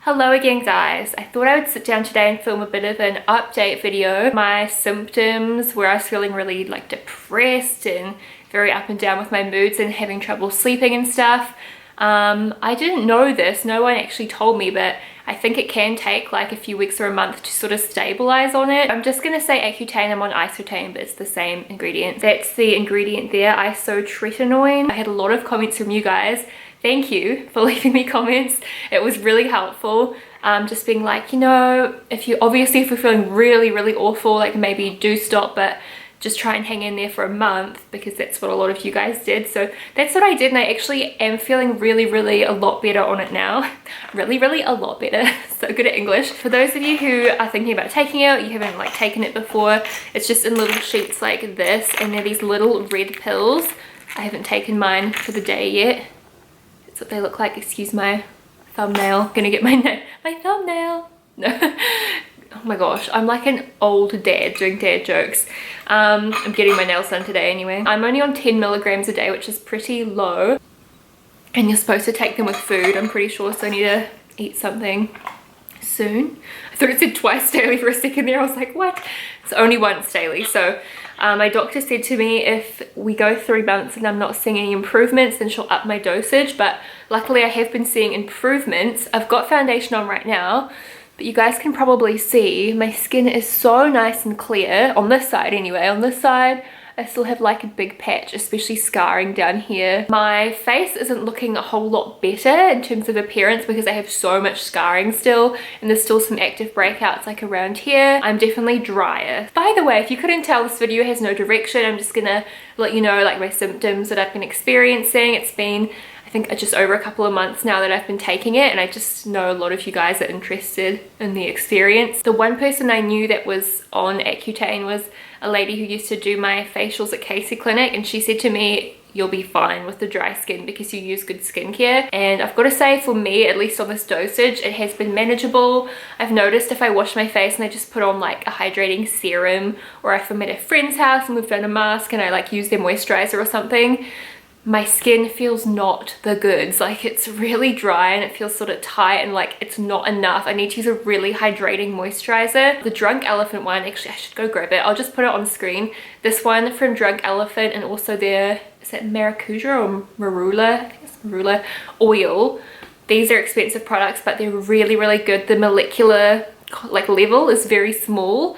Hello again guys, I thought I would sit down today and film a bit of an update video. My symptoms where I was feeling really depressed and very up and down with my moods and having trouble sleeping and stuff. I didn't know this, no one actually told me, but I think it can take like a few weeks or a month to sort of stabilize on it. I'm just gonna say accutane, I'm on accutane, but it's the same ingredient. That's the ingredient there, isotretinoin. I had a lot of comments from you guys. Thank you for leaving me comments. It was really helpful. Just being like, you know, if we're feeling really awful, like maybe do stop, but just try and hang in there for a month, because that's what a lot of you guys did. So that's what I did, and I actually am feeling really a lot better on it now. really a lot better. So good at English. For those of you who are thinking about taking it, you haven't taken it before, it's just in little sheets like this, and they're these little red pills. I haven't taken mine for the day yet. That's what they look like. Excuse my thumbnail. Gonna get my thumbnail. No. Oh my gosh, I'm like an old dad doing dad jokes. I'm getting my nails done today anyway. I'm only on 10 milligrams a day, which is pretty low. And you're supposed to take them with food, I'm pretty sure, so I need to eat something soon. I thought it said twice daily for a second there. I was like, what? It's only once daily. So my doctor said to me if we go 3 months and I'm not seeing any improvements, then she'll up my dosage. But luckily I have been seeing improvements. I've got foundation on right now, but you guys can probably see my skin is so nice and clear on this side anyway. On this side I still have like a big patch, especially scarring down here. My face isn't looking a whole lot better in terms of appearance because I have so much scarring still, and there's still some active breakouts like around here. I'm definitely drier. By the way, if you couldn't tell, this video has no direction. I'm just gonna let you know like my symptoms that I've been experiencing. It's been, I think, just over a couple of months now that I've been taking it, and I just know a lot of you guys are interested in the experience. The one person I knew that was on accutane was a lady who used to do my facials at Casey Clinic, and she said to me, you'll be fine with the dry skin because you use good skincare. And I've got to say, for me, at least on this dosage, it has been manageable. I've noticed if I wash my face and I just put on like a hydrating serum, or if I'm at a friend's house and we've done a mask and I like use their moisturizer or something, my skin feels not the goods. Like, it's really dry and it feels sort of tight and like it's not enough. I need to use a really hydrating moisturizer. The Drunk Elephant one, actually I should go grab it. I'll just put it on screen. This one from Drunk Elephant, and also their, is that Maracuja or Marula? I think it's Marula oil. These are expensive products, but they're really good. The molecular like level is very small.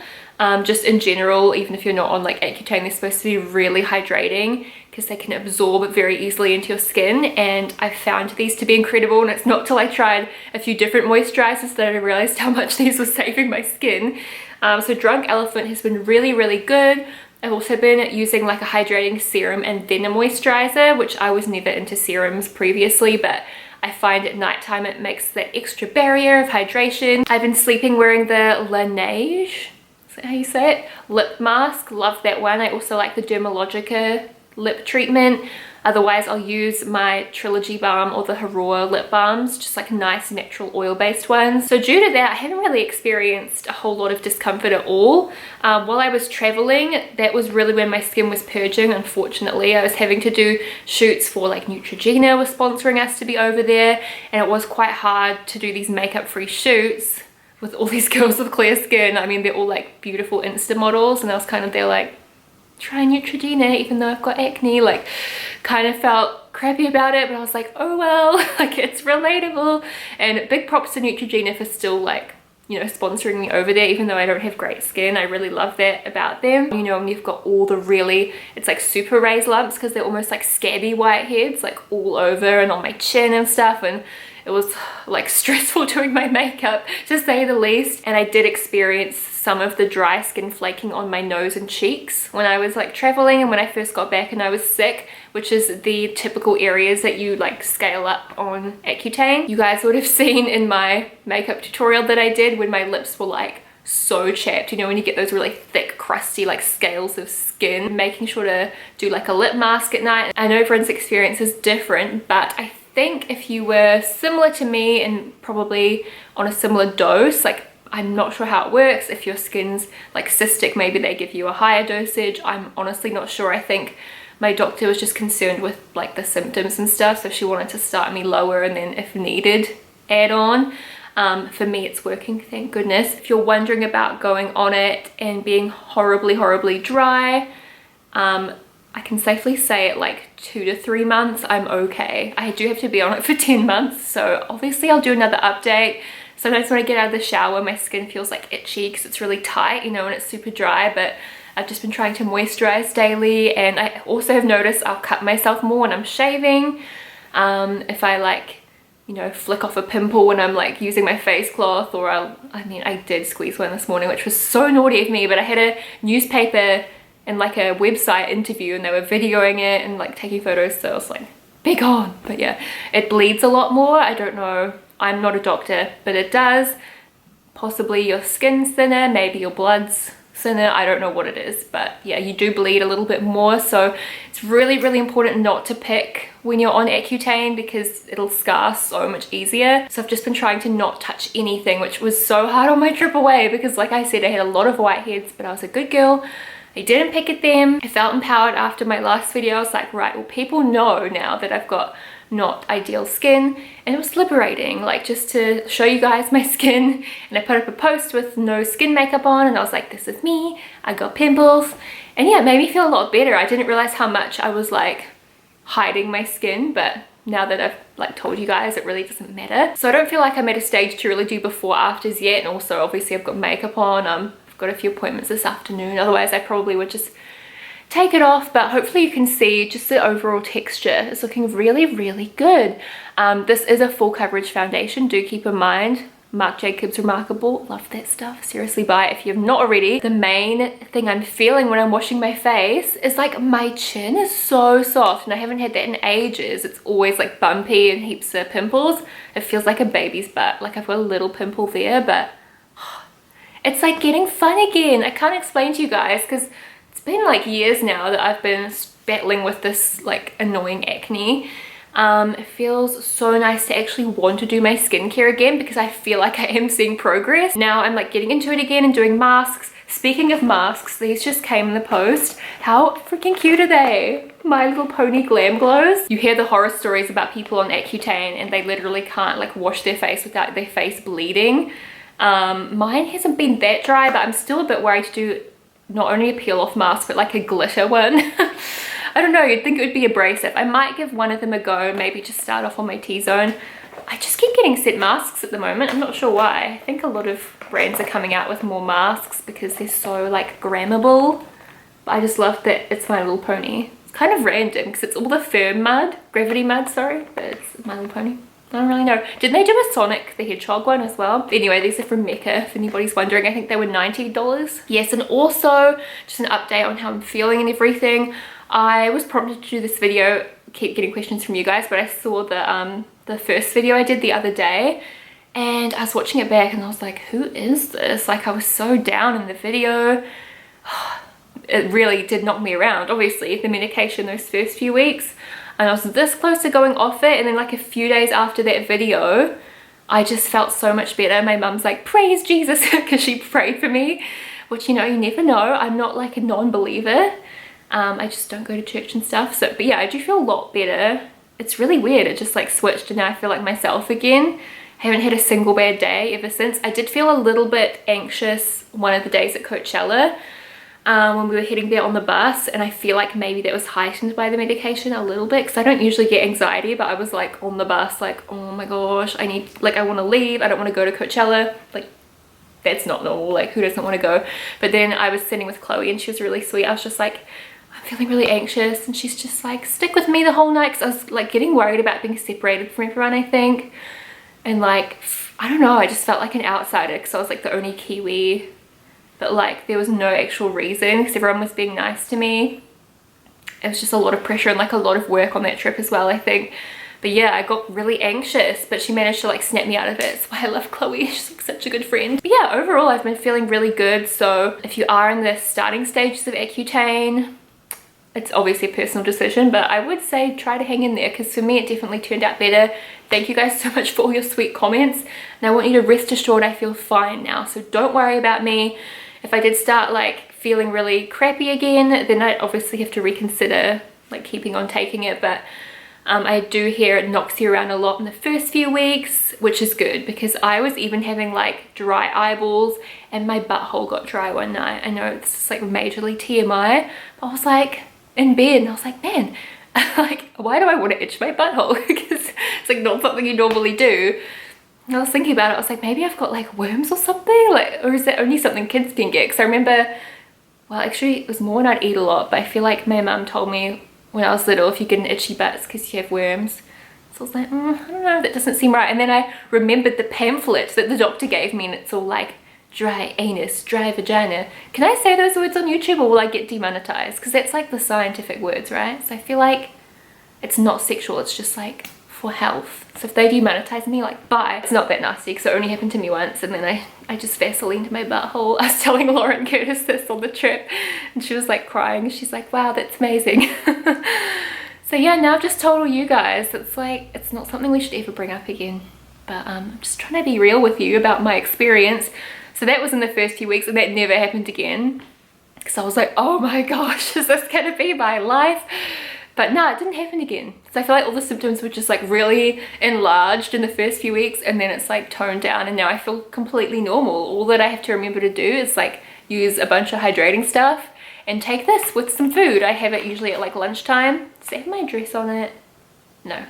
Just in general, even if you're not on like accutane, they're supposed to be really hydrating because they can absorb very easily into your skin, and I found these to be incredible. And it's not till I tried a few different moisturizers that I realized how much these were saving my skin. So Drunk Elephant has been really good. I've also been using like a hydrating serum and then a moisturizer, which I was never into serums previously, but I find at nighttime it makes that extra barrier of hydration. I've been sleeping wearing the Laneige, how you say it, lip mask. Love that one. I also like the Dermalogica lip treatment. Otherwise I'll use my Trilogy balm or the Heroa lip balms, just like nice natural oil based ones. So due to that, I haven't really experienced a whole lot of discomfort at all. While I was traveling, that was really when my skin was purging. Unfortunately, I was having to do shoots for like Neutrogena was sponsoring us to be over there, and it was quite hard to do these makeup free shoots with all these girls with clear skin. I mean, they're all like beautiful Insta models, and I was kind of there like, try Neutrogena even though I've got acne. Like, kind of felt crappy about it, but I was like, oh well, like it's relatable. And big props to Neutrogena for still like, you know, sponsoring me over there, even though I don't have great skin. I really love that about them. You know, and you've got all the really, it's like super raised lumps because they're almost like scabby whiteheads like all over and on my chin and stuff, and it was like stressful doing my makeup, to say the least. And I did experience some of the dry skin flaking on my nose and cheeks when I was like traveling and when I first got back and I was sick, which is the typical areas that you like scale up on accutane. You guys would have seen in my makeup tutorial that I did when my lips were like so chapped, you know, when you get those really thick crusty like scales of skin. Making sure to do like a lip mask at night. I know everyone's experience is different, but I think if you were similar to me and probably on a similar dose, like I'm not sure how it works. If your skin's like cystic, maybe they give you a higher dosage. I'm honestly not sure. I think my doctor was just concerned with like the symptoms and stuff, so she wanted to start me lower and then if needed add on. For me, it's working, thank goodness. If you're wondering about going on it and being horribly dry, I can safely say at like 2 to 3 months, I'm okay. I do have to be on it for 10 months, so obviously I'll do another update. Sometimes when I get out of the shower, my skin feels like itchy because it's really tight, you know, when it's super dry, but I've just been trying to moisturize daily. And I also have noticed I'll cut myself more when I'm shaving. If I like, you know, flick off a pimple when I'm like using my face cloth, or I mean, I did squeeze one this morning, which was so naughty of me, but I had a newspaper and like a website interview and they were videoing it and like taking photos, so I was like, be gone. But yeah, it bleeds a lot more. I don't know, I'm not a doctor, but it does. Possibly your skin's thinner, maybe your blood's thinner, I don't know what it is, but yeah, you do bleed a little bit more. So it's really important not to pick when you're on Accutane because it'll scar so much easier. So I've just been trying to not touch anything, which was so hard on my trip away because like I said, I had a lot of whiteheads, but I was a good girl. I didn't pick at them. I felt empowered after my last video. I was like, right, well, people know now that I've got not ideal skin, and it was liberating, like just to show you guys my skin. And I put up a post with no skin makeup on and I was like, this is me, I got pimples. And yeah, it made me feel a lot better. I didn't realize how much I was like hiding my skin, but now that I've like told you guys, it really doesn't matter. So I don't feel like I'm at a stage to really do before afters yet. And also obviously I've got makeup on. I've got a few appointments this afternoon, otherwise I probably would just take it off. But hopefully you can see just the overall texture is looking really good. This is a full coverage foundation, do keep in mind. Marc Jacobs Remarkable, love that stuff, seriously buy it if you have not already. The main thing I'm feeling when I'm washing my face is like my chin is so soft, and I haven't had that in ages. It's always like bumpy and heaps of pimples. It feels like a baby's butt, like I've got a little pimple there, but it's like getting fun again. I can't explain to you guys because it's been like years now that I've been battling with this like annoying acne. It feels so nice to actually want to do my skincare again because I feel like I am seeing progress. Now I'm like getting into it again and doing masks. Speaking of masks, these just came in the post. How freaking cute are they? My Little Pony Glam Glows. You hear the horror stories about people on Accutane and they literally can't like wash their face without their face bleeding. Mine hasn't been that dry, but I'm still a bit worried to do not only a peel off mask but like a glitter one. I don't know, you'd think it would be abrasive. I might give one of them a go, maybe just start off on my T-zone. I just keep getting set masks at the moment. I'm not sure why. I think a lot of brands are coming out with more masks because they're so like grammable. But I just love that it's My Little Pony. It's kind of random because it's all the firm mud, gravity mud, sorry, but it's My Little Pony. I don't really know. Didn't they do a Sonic the Hedgehog one as well? Anyway, these are from Mecca, if anybody's wondering. I think they were $90. Yes, and also just an update on how I'm feeling and everything. I was prompted to do this video, keep getting questions from you guys, but I saw the first video I did the other day and I was watching it back and I was like, who is this? Like I was so down in the video. It really did knock me around, obviously, the medication those first few weeks. And I was this close to going off it, and then like a few days after that video I just felt so much better. My mum's like, praise Jesus, because she prayed for me, which, you know, you never know. I'm not like a non-believer. I just don't go to church and stuff. So but yeah, I do feel a lot better. It's really weird, it just like switched and now I feel like myself again. I haven't had a single bad day ever since. I did feel a little bit anxious one of the days at Coachella, when we were heading there on the bus, and I feel like maybe that was heightened by the medication a little bit because I don't usually get anxiety, but I was like on the bus like, oh my gosh, I want to leave, I don't want to go to Coachella, like that's not normal, like who doesn't want to go? But then I was sitting with Chloe and she was really sweet. I was just like, I'm feeling really anxious, and she's just like, stick with me the whole night, because I was like getting worried about being separated from everyone, I think, and like I don't know, I just felt like an outsider because I was like the only Kiwi. But like there was no actual reason because everyone was being nice to me. It was just a lot of pressure and like a lot of work on that trip as well, I think. But yeah, I got really anxious, but she managed to like snap me out of it. That's why I love Chloe, she's like such a good friend. But yeah, overall I've been feeling really good. So if you are in the starting stages of Accutane, it's obviously a personal decision, but I would say try to hang in there because for me it definitely turned out better. Thank you guys so much for all your sweet comments, and I want you to rest assured I feel fine now, so don't worry about me. If I did start like feeling really crappy again, then I obviously have to reconsider like keeping on taking it, but I do hear it knocks you around a lot in the first few weeks, which is good because I was even having like dry eyeballs and my butthole got dry one night. I know this is like majorly TMI, but I was like in bed and I was like, man, like why do I want to itch my butthole? Because it's like not something you normally do. And I was thinking about it, I was like, maybe I've got like worms or something, like, or is that only something kids can get? Because I remember, well actually it was more when I'd eat a lot, but I feel like my mum told me when I was little if you get an itchy butt it's because you have worms. So I was like, I don't know, that doesn't seem right. And then I remembered the pamphlet that the doctor gave me and it's all like dry anus, dry vagina. Can I say those words on YouTube or will I get demonetized? Because that's like the scientific words, right? So I feel like it's not sexual, it's just like for health. So if they demonetize me, like bye. It's not that nasty because it only happened to me once and then I just Vaselined my butthole. I was telling Lauren Curtis this on the trip and she was like crying. She's like, wow, that's amazing. So yeah, now I've just told all you guys, it's like, it's not something we should ever bring up again. But I'm just trying to be real with you about my experience. So that was in the first few weeks and that never happened again. Because I was like, oh my gosh, is this gonna be my life? But no, it didn't happen again. So I feel like all the symptoms were just like really enlarged in the first few weeks and then it's like toned down and now I feel completely normal. All that I have to remember to do is like use a bunch of hydrating stuff and take this with some food. I have it usually at like lunchtime. Does it have my address on it? No.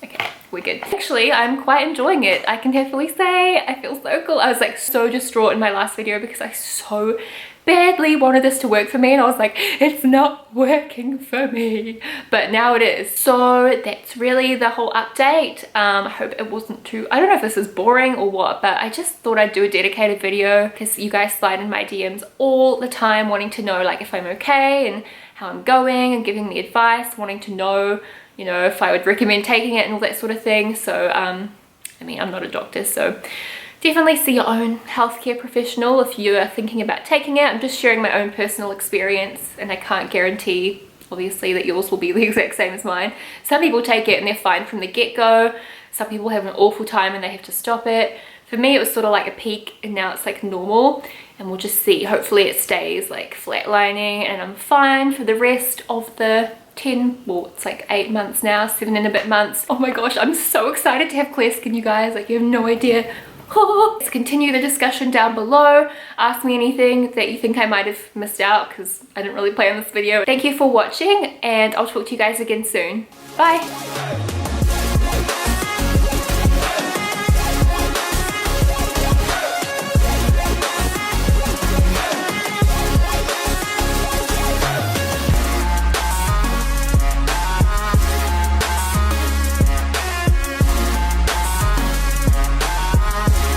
Okay, we're good. Actually, I'm quite enjoying it. I can definitely say I feel so cool. I was like so distraught in my last video because I so badly wanted this to work for me and I was like, it's not working for me, but now it is. So that's really the whole update. I hope it wasn't too, I don't know if this is boring or what, but I just thought I'd do a dedicated video because you guys slide in my DMs all the time wanting to know like if I'm okay and how I'm going and giving me advice, wanting to know, you know, if I would recommend taking it and all that sort of thing. So I mean, I'm not a doctor, so definitely see your own healthcare professional if you are thinking about taking it. I'm just sharing my own personal experience and I can't guarantee obviously that yours will be the exact same as mine. Some people take it and they're fine from the get-go. Some people have an awful time and they have to stop it. For me it was sort of like a peak and now it's like normal and we'll just see. Hopefully it stays like flatlining and I'm fine for the rest of the 10, well it's like 8 months now, 7 and a bit months. Oh my gosh, I'm so excited to have clear skin, you guys, like you have no idea. Let's continue the discussion down below. Ask me anything that you think I might have missed out because I didn't really plan this video. Thank you for watching and I'll talk to you guys again soon. Bye!